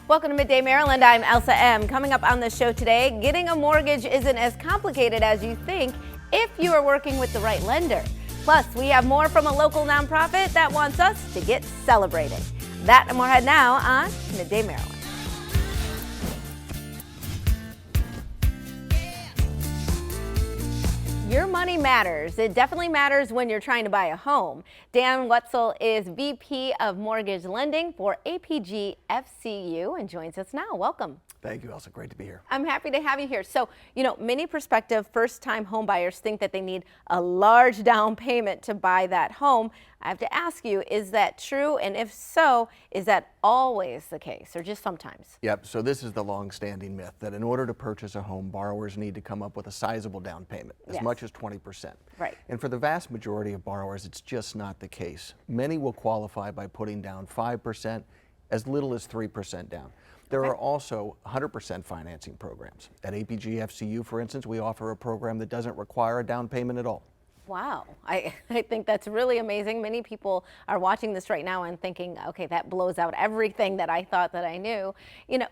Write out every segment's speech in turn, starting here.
Welcome to Midday Maryland. I'm Elsa M. Coming up on the show today, getting a mortgage isn't as complicated as you think if you are working with the right lender. Plus, we have more from a local nonprofit that wants us to get celebrating. That and more ahead now on Midday Maryland. Your money matters. It definitely matters when you're trying to buy a home. Dan Wetzel is VP of Mortgage Lending for APG FCU and joins us now. Welcome. Thank you, Elsa. Great to be here. I'm happy to have you here. So, many prospective first-time home buyers think that they need a large down payment to buy that home. I have to ask you, is that true? And if so, is that always the case or just sometimes? Yep. So this is the long-standing myth that in order to purchase a home, borrowers need to come up with a sizable down payment, as much as 20%. Right. And for the vast majority of borrowers, it's just not the case. Many will qualify by putting down 5%, as little as 3% down. There are also 100% financing programs. At APG FCU, for instance, we offer a program that doesn't require a down payment at all. Wow, I think that's really amazing. Many people are watching this right now and thinking, okay, that blows out everything that I thought that I knew.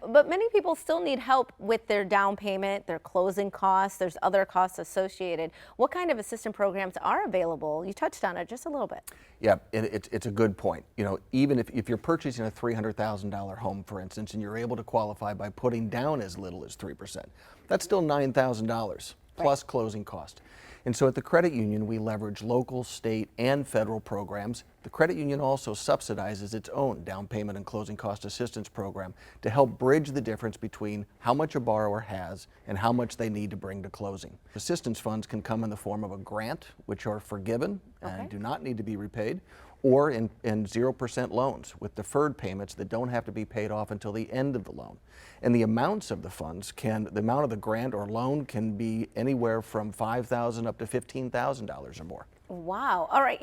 But many people still need help with their down payment, their closing costs. There's other costs associated. What kind of assistance programs are available? You touched on it just a little bit. Yeah, it's a good point. Even if you're purchasing a $300,000 home, for instance, and you're able to qualify by putting down as little as 3%, that's still $9,000 plus closing cost. And so at the credit union, we leverage local, state, and federal programs. The credit union also subsidizes its own down payment and closing cost assistance program to help bridge the difference between how much a borrower has and how much they need to bring to closing. Assistance funds can come in the form of a grant, which are forgiven and do not need to be repaid, or in 0% loans with deferred payments that don't have to be paid off until the end of the loan. And the amounts of the funds the amount of the grant or loan can be anywhere from $5,000 up to $15,000 or more. Wow. All right.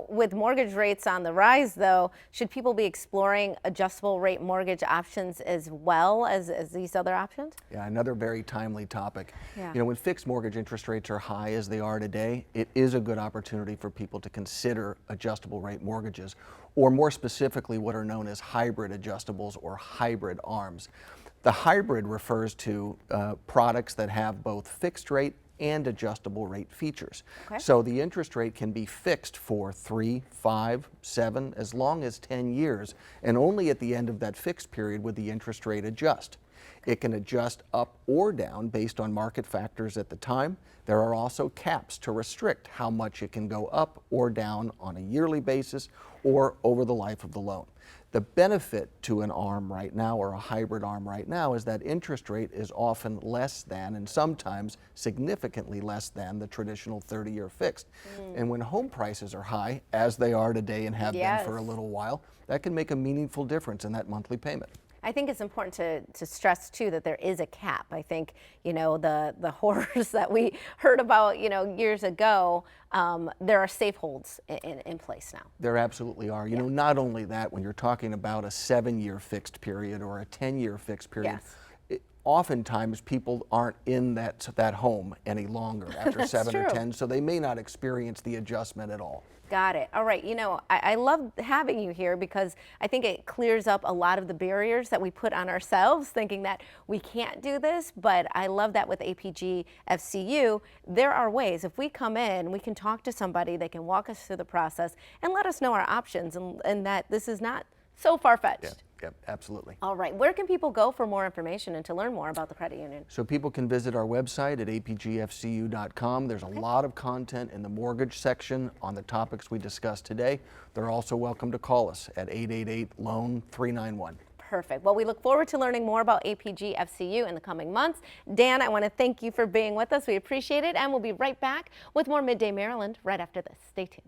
With mortgage rates on the rise, though, should people be exploring adjustable rate mortgage options as well as these other options? Yeah, another very timely topic. Yeah. When fixed mortgage interest rates are high as they are today, it is a good opportunity for people to consider adjustable rate mortgages, or more specifically, what are known as hybrid adjustables or hybrid ARMs. The hybrid refers to products that have both fixed rate and adjustable rate features. So the interest rate can be fixed for 3, 5, 7, as long as 10 years, and only at the end of that fixed period would the interest rate adjust. It can adjust up or down based on market factors at the time. There are also caps to restrict how much it can go up or down on a yearly basis or over the life of the loan. The benefit to an ARM right now, or a hybrid ARM right now, is that interest rate is often less than, and sometimes significantly less than, the traditional 30-year fixed. And when home prices are high, as they are today and have been for a little while, that can make a meaningful difference in that monthly payment. I think it's important to stress, too, that there is a cap. I think, the horrors that we heard about, years ago, there are safe holds in place now. There absolutely are. Not only that, when you're talking about a 7-year fixed period or a 10-year fixed period, oftentimes people aren't in that home any longer after 7 or 10, so they may not experience the adjustment at all. Got it. All right. I love having you here because I think it clears up a lot of the barriers that we put on ourselves, thinking that we can't do this. But I love that with APG FCU, there are ways. If we come in, we can talk to somebody, they can walk us through the process and let us know our options, and that this is not so far-fetched. Yep, absolutely. All right. Where can people go for more information and to learn more about the credit union? So people can visit our website at apgfcu.com. There's a lot of content in the mortgage section on the topics we discussed today. They're also welcome to call us at 888-LOAN-391. Perfect. Well, we look forward to learning more about APG FCU in the coming months. Dan, I want to thank you for being with us. We appreciate it, and we'll be right back with more Midday Maryland right after this. Stay tuned.